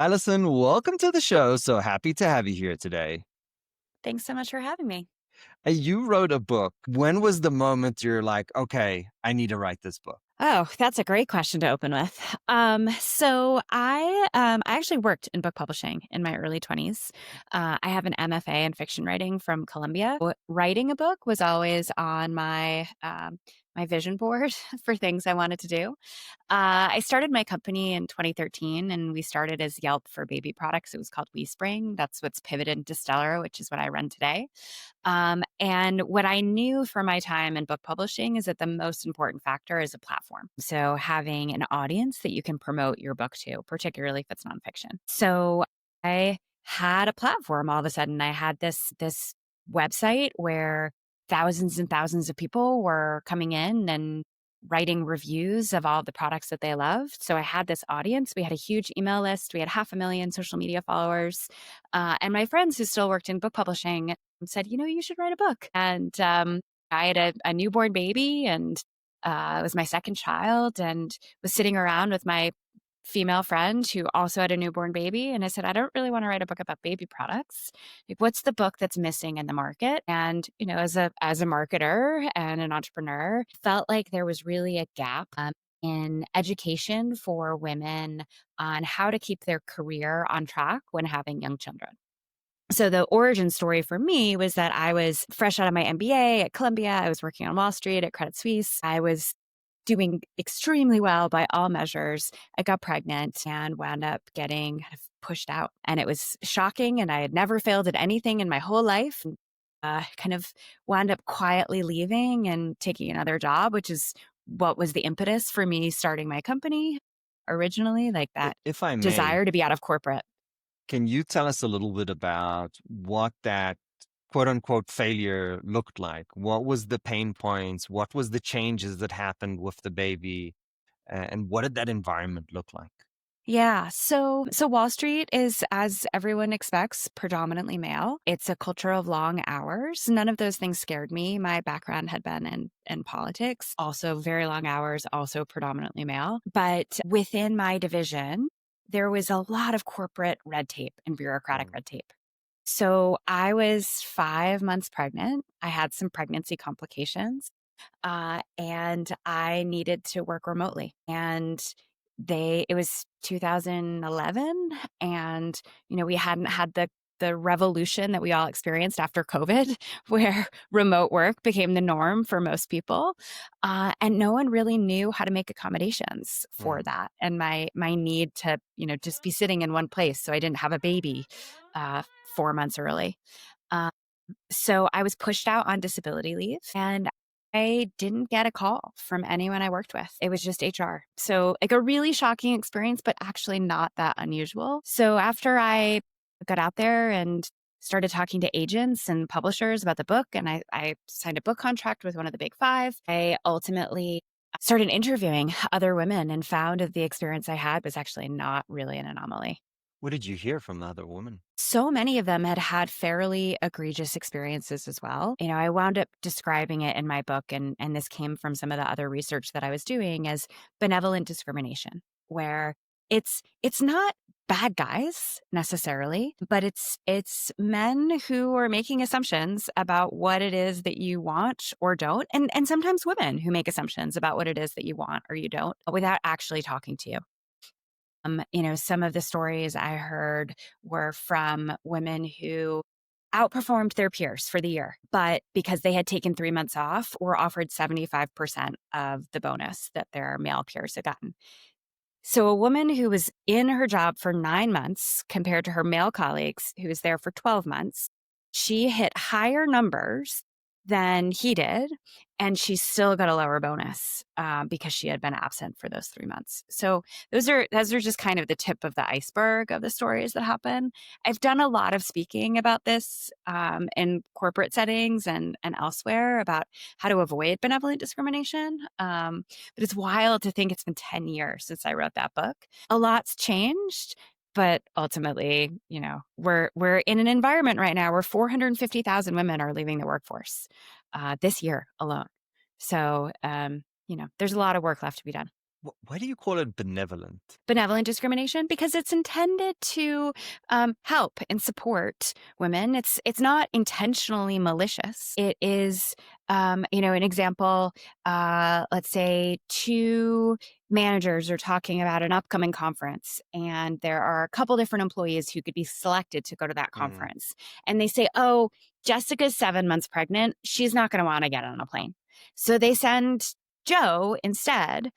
Allyson, welcome to the show. So happy to have you here today. Thanks so much for having me. You wrote a book. When was the moment you're like, okay, I need to write this book? Oh, that's a great question to open with. I actually worked in book publishing in my early 20s. I have an MFA in fiction writing from Columbia. Writing a book was always on my vision board for things I wanted to do. I started my company in 2013, and we started as Yelp for baby products. It was called WeSpring. That's what's pivoted into Stellar, which is what I run today. And what I knew from my time in book publishing is that the most important factor is a platform. So having an audience that you can promote your book to, particularly if it's nonfiction. So I had a platform all of a sudden. I had this website where thousands and thousands of people were coming in and writing reviews of all the products that they loved. So I had this audience. We had a huge email list. We had 500,000 social media followers. And my friends who still worked in book publishing said, you should write a book. And I had a newborn baby, and it was my second child, and was sitting around with my female friend who also had a newborn baby. And I said, I don't really want to write a book about baby products. Like, what's the book that's missing in the market? And, as a marketer and an entrepreneur, felt like there was really a gap in education for women on how to keep their career on track when having young children. So the origin story for me was that I was fresh out of my MBA at Columbia. I was working on Wall Street at Credit Suisse. I was doing extremely well by all measures. I got pregnant and wound up getting kind of pushed out. And it was shocking. And I had never failed at anything in my whole life. Kind of wound up quietly leaving and taking another job, which is what was the impetus for me starting my company originally, like that If I may, desire to be out of corporate. can you tell us a little bit about what that quote unquote failure looked like? What was the pain points? What was the changes that happened with the baby? And what did that environment look like? Yeah. So Wall Street is, as everyone expects, predominantly male. It's a culture of long hours. None of those things scared me. My background had been in politics, also very long hours, also predominantly male. But within my division, there was a lot of corporate red tape and bureaucratic Mm. red tape. So I was 5 months pregnant. I had some pregnancy complications, and I needed to work remotely. And it was 2011, and we hadn't had the revolution that we all experienced after COVID, where remote work became the norm for most people, and no one really knew how to make accommodations for Mm. that. And my need to just be sitting in one place, so I didn't have a baby 4 months early. Uh, so I was pushed out on disability leave, and I didn't get a call from anyone I worked with. It was just HR. So, like, a really shocking experience, but actually not that unusual. So after I got out there and started talking to agents and publishers about the book, and I signed a book contract with one of the big five, I ultimately started interviewing other women and found that the experience I had was actually not really an anomaly. What did you hear from the other woman? So many of them had had fairly egregious experiences as well. I wound up describing it in my book, and this came from some of the other research that I was doing, as benevolent discrimination, where it's not bad guys necessarily, but it's men who are making assumptions about what it is that you want or don't, and sometimes women who make assumptions about what it is that you want or you don't without actually talking to you. Some of the stories I heard were from women who outperformed their peers for the year, but because they had taken 3 months off, were offered 75% of the bonus that their male peers had gotten. So a woman who was in her job for 9 months compared to her male colleagues who was there for 12 months, she hit higher numbers than he did, and she still got a lower bonus because she had been absent for those 3 months. So those are just kind of the tip of the iceberg of the stories that happen. I've done a lot of speaking about this in corporate settings and elsewhere about how to avoid benevolent discrimination. But it's wild to think it's been 10 years since I wrote that book. A lot's changed, but ultimately, we're in an environment right now where 450,000 women are leaving the workforce this year alone. So, there's a lot of work left to be done. Why do you call it benevolent? Benevolent discrimination because it's intended to help and support women. It's not intentionally malicious. It is, an example. Let's say two managers are talking about an upcoming conference, and there are a couple different employees who could be selected to go to that Mm, conference, and they say, "Oh, Jessica's 7 months pregnant. She's not going to want to get on a plane," so they send Joe instead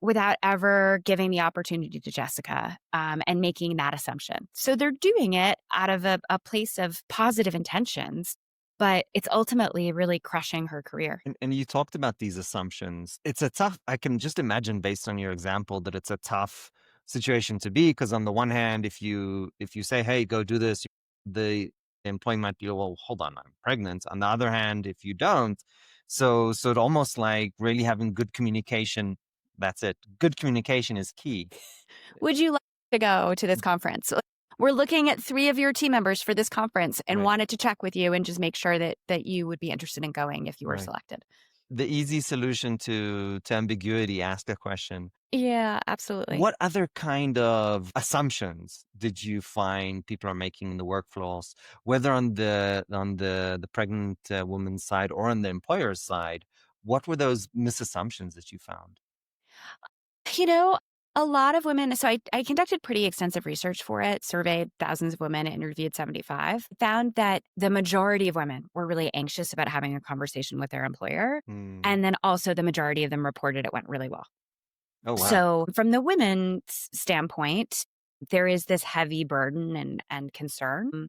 without ever giving the opportunity to Jessica, and making that assumption. So they're doing it out of a place of positive intentions, but it's ultimately really crushing her career. and you talked about these assumptions. It's a tough I can just imagine based on your example that it's a tough situation to be, because on the one hand, if you say, "Hey, go do this," the employee might be, "Well, hold on, I'm pregnant." On the other hand, if you don't, so it almost like really having good communication, that's it. Good communication is key. Would you like to go to this conference? We're looking at 3 of your team members for this conference and Right, wanted to check with you and just make sure that you would be interested in going if you were right. selected. The easy solution to ambiguity, ask a question. Yeah, absolutely. What other kind of assumptions did you find people are making in the workflows, whether on the pregnant woman's side or on the employer's side? What were those misassumptions that you found? You know, a lot of women, so I conducted pretty extensive research for it, surveyed thousands of women, interviewed 75, found that the majority of women were really anxious about having a conversation with their employer. Hmm. And then also the majority of them reported it went really well. Oh wow. So, from the women's standpoint, there is this heavy burden and concern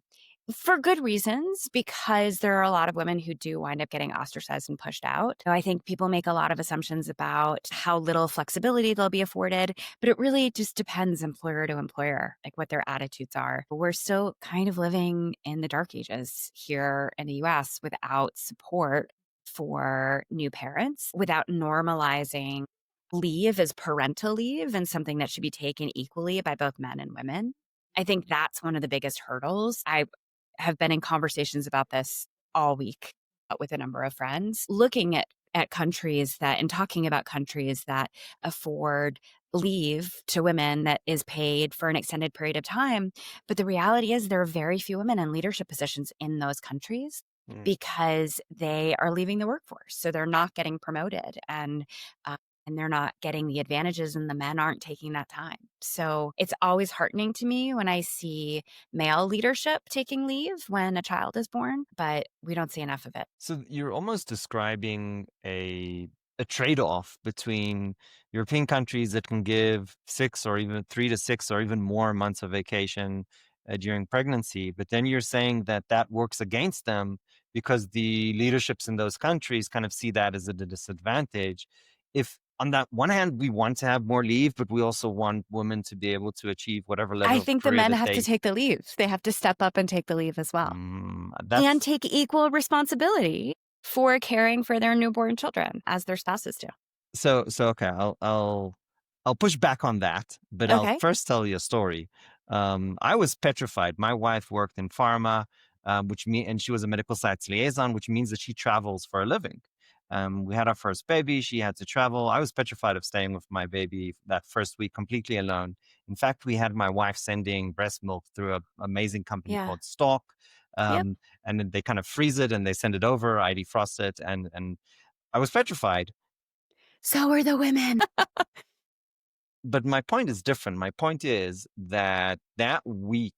for good reasons, because there are a lot of women who do wind up getting ostracized and pushed out. So I think people make a lot of assumptions about how little flexibility they'll be afforded, but it really just depends employer to employer, like what their attitudes are. We're still kind of living in the dark ages here in the US without support for new parents, without normalizing leave as parental leave and something that should be taken equally by both men and women. I think that's one of the biggest hurdles. I have been in conversations about this all week with a number of friends, looking at countries that and talking about countries that afford leave to women that is paid for an extended period of time. But the reality is there are very few women in leadership positions in those countries Hmm. because they are leaving the workforce. So they're not getting promoted, and they're not getting the advantages, and the men aren't taking that time. So it's always heartening to me when I see male leadership taking leave when a child is born, but we don't see enough of it. So you're almost describing a trade-off between European countries that can give 6 or even 3 to 6 or even more months of vacation during pregnancy, but then you're saying that that works against them because the leaderships in those countries kind of see that as a disadvantage. If on that one hand we want to have more leave, but we also want women to be able to achieve whatever I level of think the career men that have to take the leave. They have to step up and take the leave as well and that's take equal responsibility for caring for their newborn children as their spouses do. so okay, I'll push back on that, but I'll Okay. first tell you a story. I was petrified. My wife worked in pharma, and she was a medical science liaison, which means that she travels for a living. We had our first baby. She had to travel. I was petrified of staying with my baby that first week completely alone. In fact, we had my wife sending breast milk through an amazing company Yeah. called Stork, Yep. and then they kind of freeze it and they send it over. I defrost it, and I was petrified. So are the women. But my point is different. My point is that that week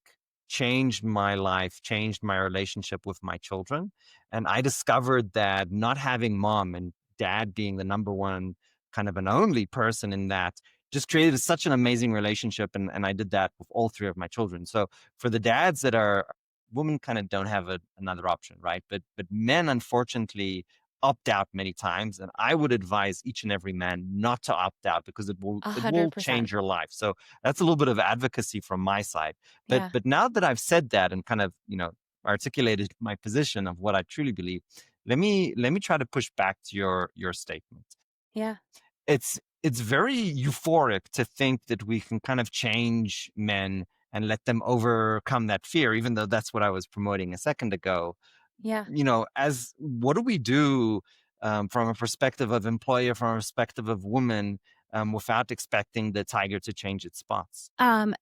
changed my life, changed my relationship with my children. And I discovered that not having mom and dad being the number one kind of an only person in that just created such an amazing relationship. And I did that with all 3 of my children. So for the dads that are women kind of don't have another option, right? But men, unfortunately, opt out many times, and I would advise each and every man not to opt out because it will 100%. change your life. So that's a little bit of advocacy from my side. but Yeah. but now that I've said that and kind of articulated my position of what I truly believe, let me try to push back to your statement. Yeah. It's very euphoric to think that we can kind of change men and let them overcome that fear, even though that's what I was promoting a second ago. Yeah. As what do we do from a perspective of employer, from a perspective of woman? without expecting the tiger to change its spots.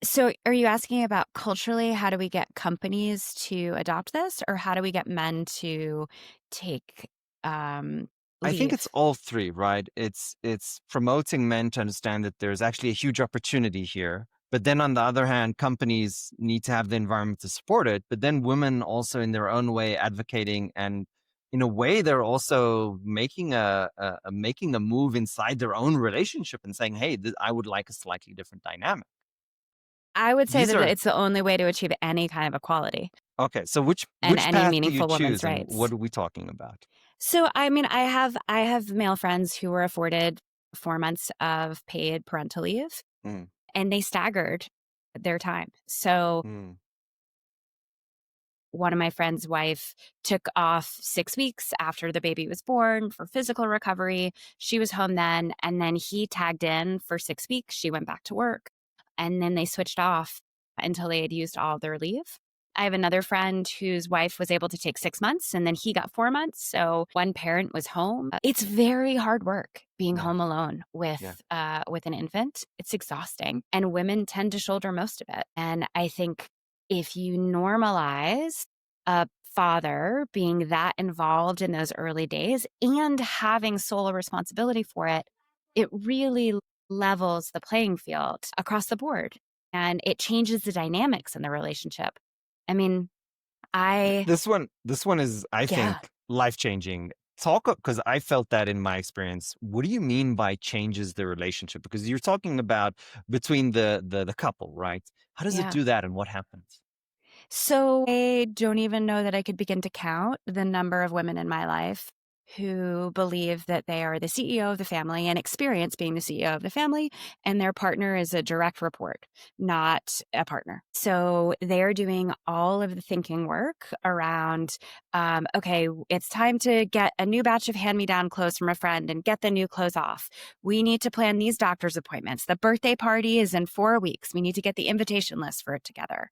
So are you asking about culturally, how do we get companies to adopt this, or how do we get men to take um, I think it's leave? all three, right? It's promoting men to understand that there's actually a huge opportunity here. But then on the other hand, companies need to have the environment to support it. But then women also in their own way advocating, and in a way they're also making making a move inside their own relationship and saying, "Hey, I would like a slightly different dynamic." I would say These that are it's the only way to achieve any kind of equality okay. So which and which any path do you meaningful women's choose, and rights. what are we talking about? So, I mean, I have male friends who were afforded 4 months of paid parental leave, Mm, and they staggered their time. So, mm, one of my friend's wife took off 6 weeks after the baby was born for physical recovery. She was home then, and then he tagged in for 6 weeks. She went back to work, and then they switched off until they had used all their leave. I have another friend whose wife was able to take 6 months, and then he got 4 months, so one parent was home. It's very hard work being yeah, home alone yeah. with an infant. It's exhausting, and women tend to shoulder most of it, and I think if you normalize a father being that involved in those early days and having sole responsibility for it, it really levels the playing field across the board and it changes the dynamics in the relationship. I mean, I, This one is, I yeah, think, life-changing. Talk, because I felt that in my experience. What do you mean by changes the relationship? Because you're talking about between the couple, right? How does it yeah. do that, and what happens? So I don't even know that I could begin to count the number of women in my life who believe that they are the CEO of the family and experience being the CEO of the family, and their partner is a direct report, not a partner. So they're doing all of the thinking work around, okay, it's time to get a new batch of hand me down clothes from a friend and get the new clothes off. We need to plan these doctor's appointments. The birthday party is in 4 weeks. We need to get the invitation list for it together.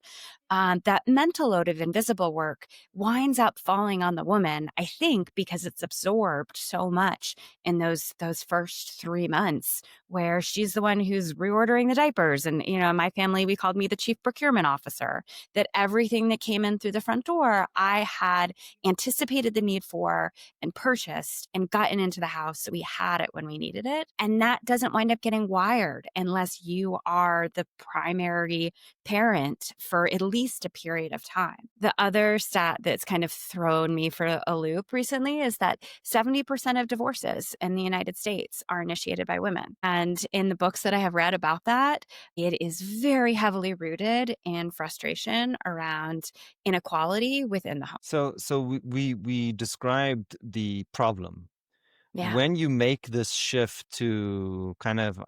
That mental load of invisible work winds up falling on the woman, I think, because it's absorbed so much in those first 3 months where she's the one who's reordering the diapers. And, in my family, we called me the chief procurement officer, that everything that came in through the front door, I had anticipated the need for and purchased and gotten into the house so we had it when we needed it. And that doesn't wind up getting wired unless you are the primary parent for at least a period of time. The other stat that's kind of thrown me for a loop recently is that 70% of divorces in the United States are initiated by women. And in the books that I have read about that, it is very heavily rooted in frustration around inequality within the home. So we described the problem. Yeah. When you make this shift to kind of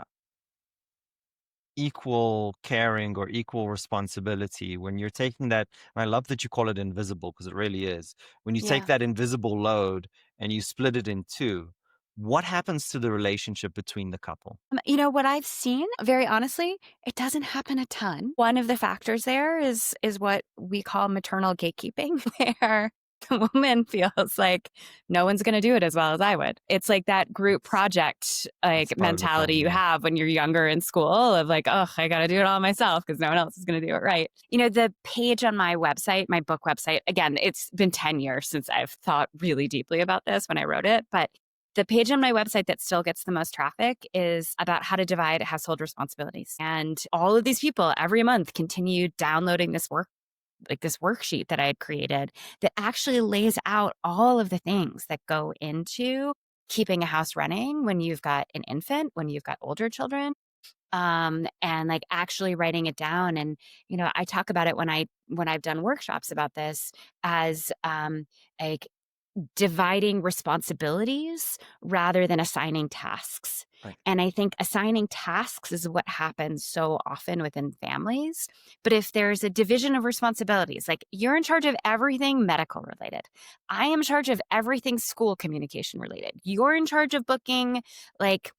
equal caring or equal responsibility, when you're taking that, and I love that you call it invisible because it really is. When you take Yeah. that invisible load and you split it in two, what happens to the relationship between the couple? What I've seen, very honestly, it doesn't happen a ton. One of the factors there is what we call maternal gatekeeping, where the woman feels like no one's going to do it as well as I would. It's like that group That's project that's part of the mentality problem, you yeah. have when you're younger in school of like, oh, I got to do it all myself because no one else is going to do it right. The page on my website, my book website, again, it's been 10 years since I've thought really deeply about this when I wrote it, but the page on my website that still gets the most traffic is about how to divide household responsibilities. And all of these people every month continue downloading this worksheet that I had created that actually lays out all of the things that go into keeping a house running when you've got an infant, when you've got older children, and like actually writing it down. And, I talk about it when I've done workshops about this as, like dividing responsibilities rather than assigning tasks. Right. And I think assigning tasks is what happens so often within families. But if there's a division of responsibilities, like you're in charge of everything medical related, I am in charge of everything school communication related, you're in charge of booking like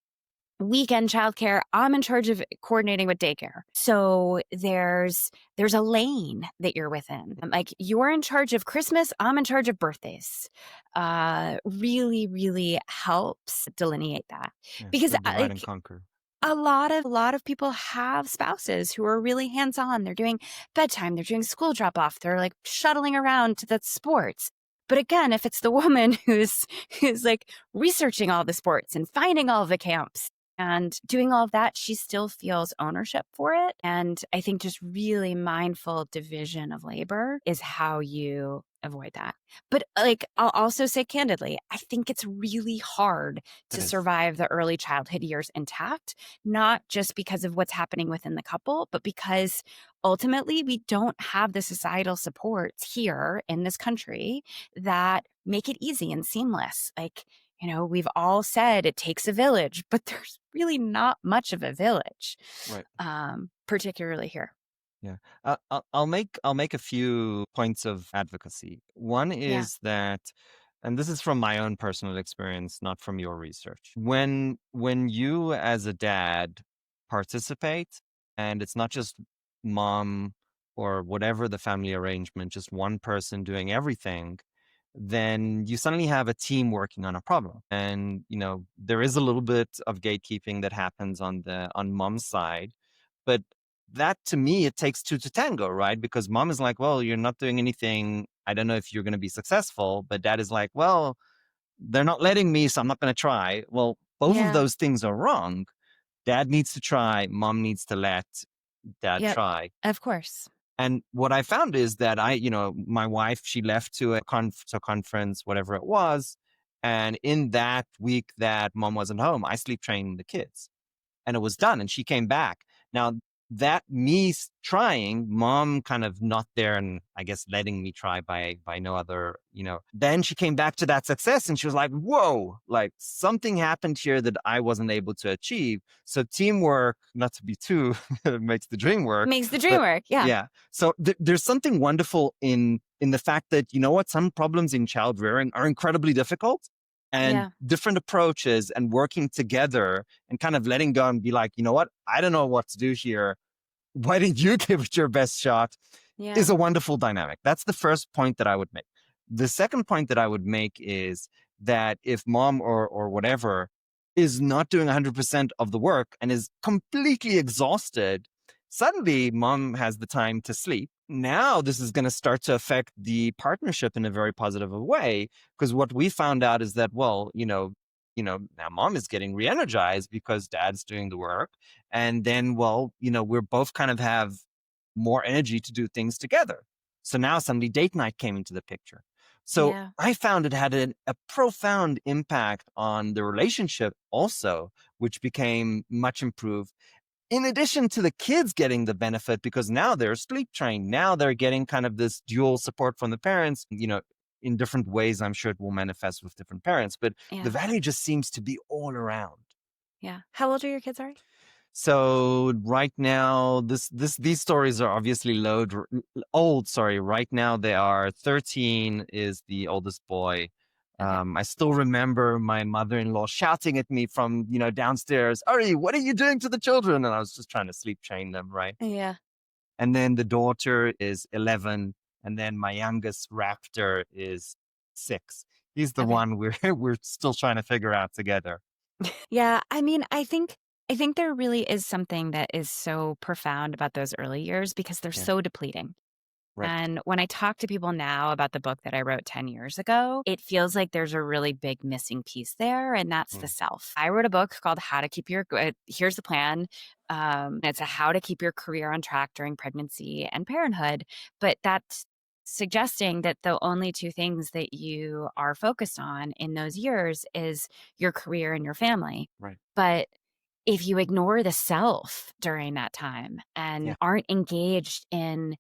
weekend childcare, I'm in charge of coordinating with daycare. So there's a lane that you're within. Like you're in charge of Christmas, I'm in charge of birthdays. Really, really helps delineate that Yeah, because the divide and like conquer. A lot of people have spouses who are really hands-on. They're doing bedtime, they're doing school drop-off, they're, like, shuttling around to the sports. But again, if it's the woman who's, like, researching all the sports and finding all the camps and doing all of that, she still feels ownership for it, and I think just really mindful division of labor is how you avoid that. But, like, I'll also say candidly, I think it's really hard It to is. survive the early childhood years intact, not just because of what's happening within the couple, but because ultimately we don't have the societal supports here in this country that make it easy and seamless. Like, we've all said it takes a village, but there's really not much of a village, Right. particularly here. Yeah. I'll make a few points of advocacy. One Yeah. is that, and this is from my own personal experience, not from your research. When you as a dad participate, and it's not just mom or whatever the family arrangement, just one person doing everything, then you suddenly have a team working on a problem. And there is a little bit of gatekeeping that happens on mom's side, but that to me, it takes two to tango, right? Because mom is like, well, you're not doing anything. I don't know if you're going to be successful. But dad is like, well, they're not letting me, so I'm not going to try. Well, both of Yeah. those things are wrong. Dad needs to try. Mom needs to let dad Yep. try. Of course. And what I found is that my wife, she left to a conference, whatever it was. And in that week that mom wasn't home, I sleep trained the kids and it was done. And she came back. Now, that trying, mom kind of not there and I guess letting me try by no other, then she came back to that success and she was like, whoa, like something happened here that I wasn't able to achieve. So teamwork, not to be too, makes the dream work. Makes the dream But work. Yeah. yeah, so there's something wonderful in the fact that, some problems in child rearing are incredibly difficult, and Yeah. different approaches and working together and kind of letting go and be like, you know what? I don't know what to do here. Why didn't you give it your best shot? Yeah. Is a wonderful dynamic. That's the first point that I would make. The second point that I would make is that if mom or whatever is not doing 100% of the work and is completely exhausted, suddenly mom has the time to sleep. Now this is going to start to affect the partnership in a very positive way, because what we found out is that, well, now mom is getting re-energized because dad's doing the work. And then, well, we're both kind of have more energy to do things together. So now suddenly date night came into the picture. So Yeah. I found it had a profound impact on the relationship also, which became much improved. In addition to the kids getting the benefit, because now they're sleep trained, now they're getting kind of this dual support from the parents, in different ways. I'm sure it will manifest with different parents, but the Yeah. value just seems to be all around. Yeah. How old are your kids? Sorry? So right now, these stories are obviously old. Sorry, right now they are 13 is the oldest boy. Okay. I still remember my mother-in-law shouting at me from downstairs, "Ari, what are you doing to the children?" And I was just trying to sleep train them, right? Yeah. And then the daughter is 11, and then my youngest Raptor is 6. He's the Okay. one we're we're still trying to figure out together. Yeah, I mean, I think there really is something that is so profound about those early years because they're Yeah, so depleting. right. And when I talk to people now about the book that I wrote 10 years ago, it feels like there's a really big missing piece there, and that's the Mm, self. I wrote a book called How to Keep Your Here's the Plan. It's a how to keep your career on track during pregnancy and parenthood. But that's suggesting that the only two things that you are focused on in those years is your career and your family. right. But if you ignore the self during that time Yeah, and aren't engaged in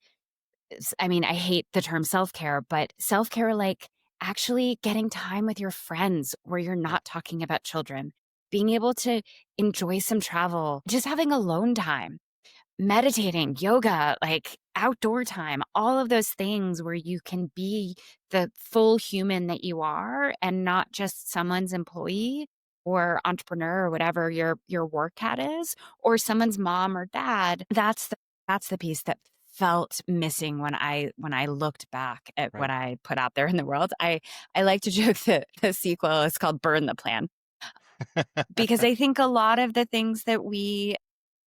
I mean, I hate the term self-care, but self-care like actually getting time with your friends where you're right. not talking about children, being able to enjoy some travel, just having alone time, meditating, yoga, like outdoor time, all of those things where you can be the full human that you are and not just someone's employee or entrepreneur or whatever your work hat is or someone's mom or dad. That's the piece that felt missing when I looked back at Right. what I put out there in the world. I like to joke that the sequel is called Burn the Plan. because I think a lot of the things that we've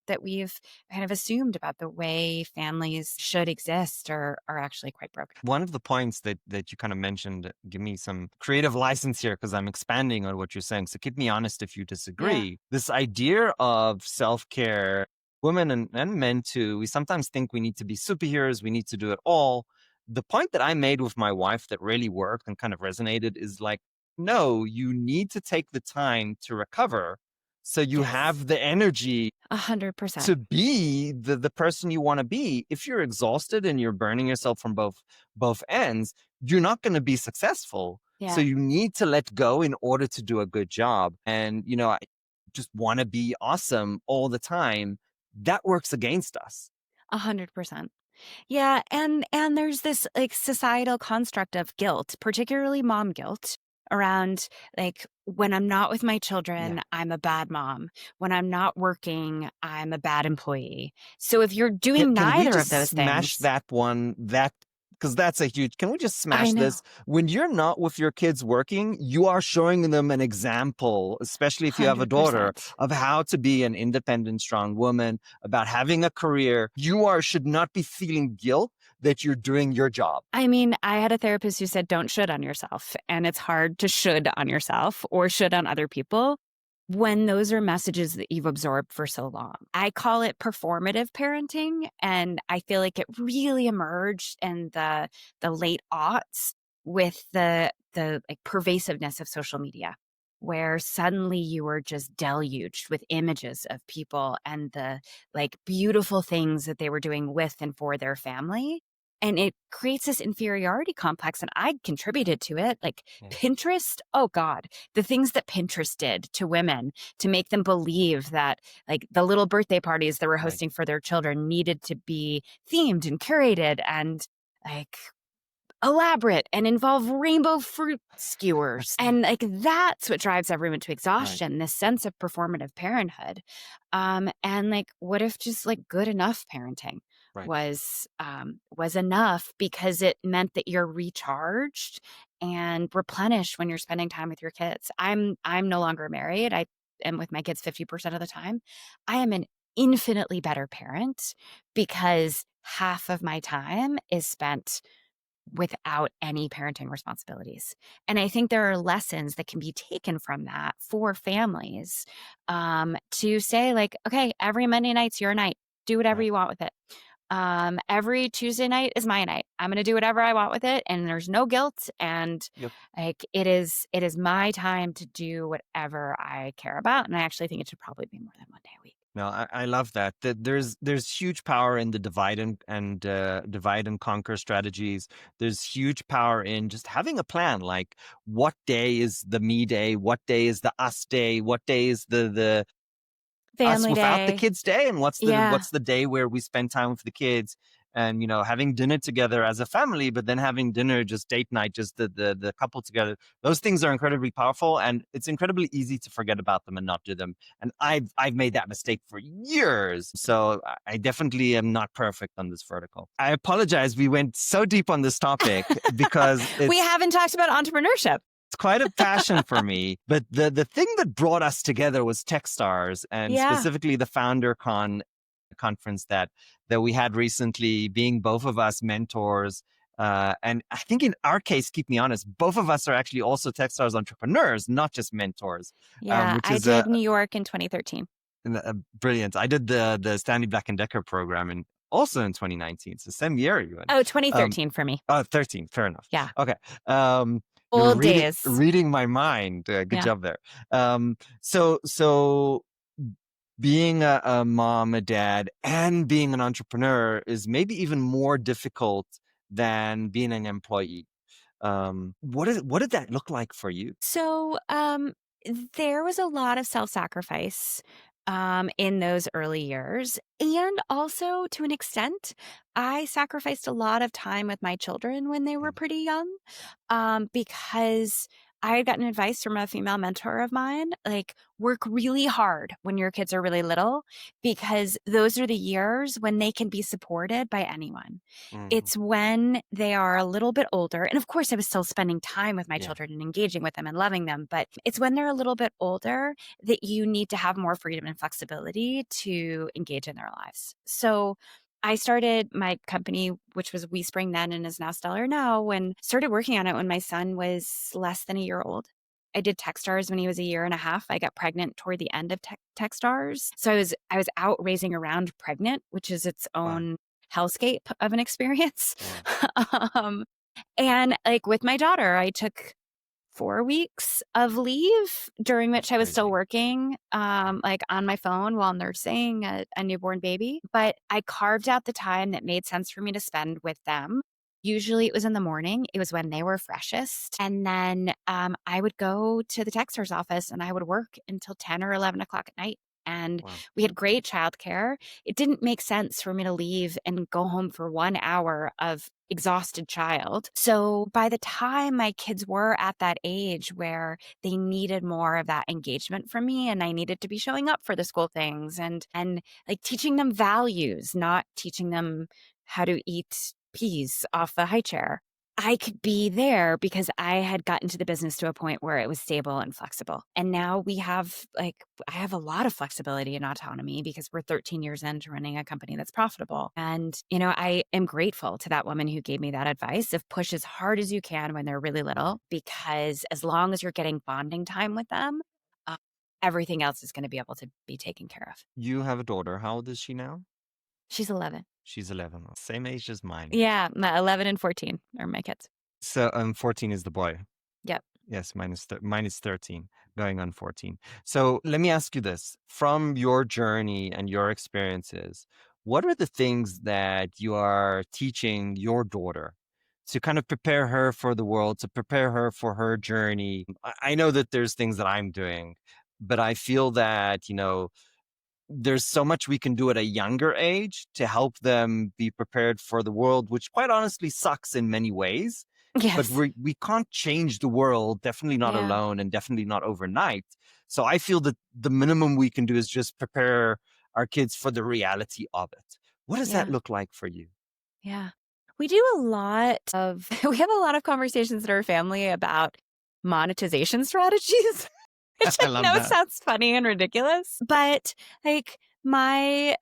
kind of assumed about the way families should exist are actually quite broken. One of the points that you kind of mentioned, give me some creative license here because I'm expanding on what you're saying. So keep me honest if you Yeah, disagree. This idea of self-care, women and men too, we sometimes think we need to be superheroes, we need to do it all. The point that I made with my wife that really worked and kind of resonated is like, no, you need to take the time to recover so you yes, have the energy 100%. to be the person you want to be. If you're exhausted and you're burning yourself from both ends, you're not going to be successful. So Yeah, you need to let go in order to do a good job. And I just want to be awesome all the time. That works against us. 100%. Yeah, and there's this, like, societal construct of guilt, particularly mom guilt, around, like, when I'm not with my Yeah. children, I'm a bad mom. When I'm not working, I'm a bad employee. So if you're doing Can we neither of just those smash things. that one? Because that's a huge. Can we just I smash know, this? When you're not with your kids working, you are showing them an example, especially if you have a daughter, 100%. of how to be an independent, strong woman, about having a career. Should not be feeling guilt that you're doing your job. I mean, I had a therapist who said, "Don't should on yourself," and it's hard to should on yourself or should on other people when those are messages that you've absorbed for so long. I call it performative parenting, and I feel like it really emerged in the late aughts with the like pervasiveness of social media, where suddenly you were just deluged with images of people and the like beautiful things that they were doing with and for their family. And it creates this inferiority complex, and I contributed to it. Like Yeah. Pinterest, oh God, the things that Pinterest did to women to make them believe that like the little birthday parties they were Right. hosting for their children needed to be themed and curated and like elaborate and involve rainbow fruit skewers. And like that's what drives everyone to Right. exhaustion, this sense of performative parenthood. And like, what if just like good enough parenting Right. was enough because it meant that you're recharged and replenished when you're spending time with your kids. I'm no longer married. I am with my kids 50% of the time. I am an infinitely better parent because half of my time is spent without any parenting responsibilities. And I think there are lessons that can be taken from that for families to say, like, okay, every Monday night's your night. Do whatever Right. you want with it. Every Tuesday night is my night. I'm going to do whatever I want with it, and there's no guilt. And Yep. like, it is my time to do whatever I care about. And I actually think it should probably be more than one day a week. No, I love that. There's huge power in the divide and conquer strategies. There's huge power in just having a plan. Like, what day is the me day? What day is the us day? What day is the us Family without the day. kids day, and Yeah. what's the day where we spend time with the kids, and having dinner together as a family, but then having dinner just date night, just the couple together. Those things are incredibly powerful, and it's incredibly easy to forget about them and not do them. And I've made that mistake for years, so I definitely am not perfect on this vertical. I apologize, we went so deep on this topic because We haven't talked about entrepreneurship. it's quite a passion for me. But the thing that brought us together was Techstars, and Yeah. specifically the Founder conference that we had recently, being both of us mentors. And I think in our case, keep me honest, both of us are actually also Techstars entrepreneurs, not just mentors, Yeah, which I is did New York in 2013. brilliant. I did the Stanley Black and Decker program also in 2019, so same year even. Oh, Um, 2013 for me. Oh, 13. Fair enough. Yeah. Okay. You're Old reading days. reading my mind. Good Yeah. job there. So being a mom, a dad, and being an entrepreneur is maybe even more difficult than being an employee. What did that look like for you? So, there was a lot of self-sacrifice, in those early years, and also, to an extent, I sacrificed a lot of time with my children when they were Mm. pretty young, because I had gotten advice from a female mentor of mine, like, work really hard when your kids are really little, because those are the years when they can be supported by anyone. Mhm. It's when they are a little bit older, and of course, I was still spending time with my Yeah. children and engaging with them and loving them, but it's when they're a little bit older that you need to have more freedom and flexibility to engage in their lives. So I started my company, which was We Spring then and is now Stellar now, when started working on it when my son was less than a year old. I did Techstars when he was a year and a half. I got pregnant toward the end of Techstars. So I was out raising around pregnant, which is its Wow. own hellscape of an experience. Yeah. um, and like with my daughter, I took 4 weeks of leave during That's which I was still crazy. working, Yeah. like, on my phone while nursing a newborn baby, but I carved out the time that made sense for me to spend with them. Usually, it was in the morning. It was when they were freshest, and then, I would go to the texter's office, and I would work until 10 or 11 o'clock at night, and Wow. we had great childcare. It didn't make sense for me to leave and go home for 1 hour of exhausted child. So by the time my kids were at that age where they needed more of that engagement from me and I needed to be showing up for the school things and like teaching them values, not teaching them how to eat peas off the high chair. I could be there because I had gotten to the business to a point where it was stable and flexible. And now I have a lot of flexibility and autonomy because we're 13 years into running a company that's profitable. And, I am grateful to that woman who gave me that advice of push as hard as you can when they're really Mhm. little, because as long as you're getting bonding time with them, uh, everything else is going to be able to be taken care of. You have a daughter. How old is she now? She's 11. She's 11. Same age as mine. Yeah, my 11 and 14 are my kids. So, 14 is the boy. Yep. Yes, mine is 13, going on 14. So let me ask you this. From your journey and your experiences, what are the things that you are teaching your daughter to kind of prepare her for the world, to prepare her for her journey? I know that there's things that I'm doing, but I feel that, there's so much we can do at a younger age to help them be prepared for the world, which quite honestly sucks in many ways. But Yes. we can't change the world, definitely not Yeah. alone and definitely not overnight. So I feel that the minimum we can do is just prepare our kids for the reality of it. What does that Yeah. look like for you? Yeah. We do a lot of we have a lot of conversations in our family about monetization strategies, which I I love know that. sounds funny and ridiculous, but like my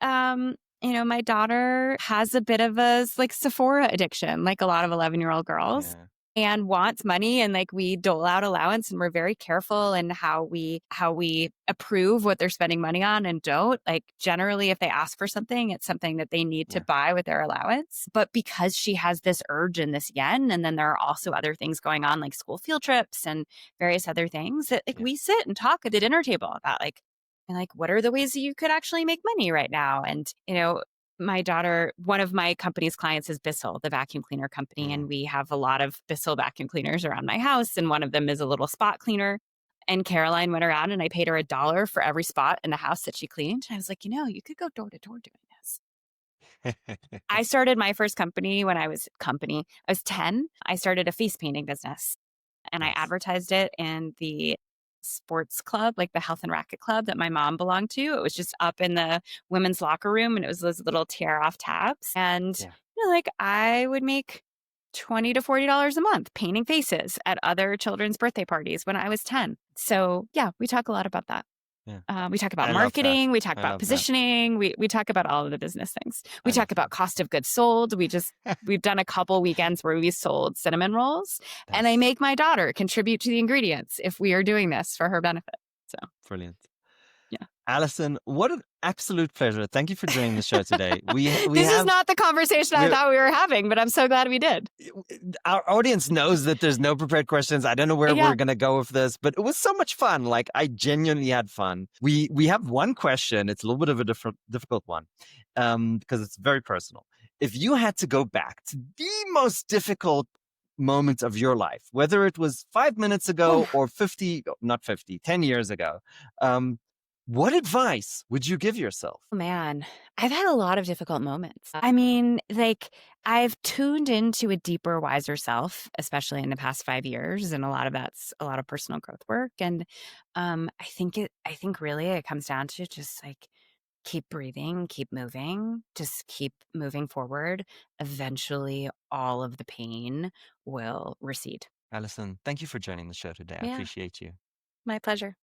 daughter has a bit of a like Sephora addiction, like a lot of 11-year-old girls. Yeah, And wants money, and like we dole out allowance, and we're very careful in how we approve what they're spending money on and don't. Like generally if they ask for something, it's something that they need to yeah, buy with their allowance. But because she has this urge and this yen, and then there are also other things going on like school field trips and various other things that like yeah, we sit and talk at the dinner table about like what are the ways that you could actually make money right now. And my daughter, one of my company's clients is Bissell, the vacuum cleaner company, and mm, we have a lot of Bissell vacuum cleaners around my house, and one of them is a little spot cleaner. And Caroline went around and I paid her $1 for every spot in the house that she cleaned. And I was like, you could go door to door doing this. I started my first company when I was 10. I started a face painting business and I nice, advertised it in the sports club, like the health and racket club that my mom belonged to. It was just up in the women's locker room and it was those little tear off tabs. And, yeah, like I would make $20 to $40 a month painting faces at other children's birthday parties when I was 10. So yeah, we talk a lot about that. yeah. We talk about I love that. marketing. We talk I about love that. positioning. We talk about all of the business things. We I talk love about cost of goods sold. We've done a couple weekends where we sold cinnamon rolls, and I That's make my daughter contribute to the ingredients if we are doing this for her benefit. So brilliant. yeah, Alison, what an absolute pleasure. Thank you for joining the show today. We this is have not the conversation I we thought we were having, but I'm so glad we did. our audience knows that there's no prepared questions. I don't know where Yeah. we're gonna go with this, but it was so much fun. Like I genuinely had fun. We have one question. It's a little bit of a difficult one, because it's very personal. If you had to go back to the most difficult moment of your life, whether it was 5 minutes ago Oof. or 50, not 50, 10 years ago, um, What advice would you give yourself? Oh, man, I've had a lot of difficult moments. I mean, like, I've tuned into a deeper, wiser self, especially in the past 5 years, and a lot of that's a lot of personal growth work, and, I think really it comes down to just, like, keep breathing, keep moving, just keep moving forward. Eventually, all of the pain will recede. Alison, thank you for joining the show today. I Yeah, appreciate you. my pleasure.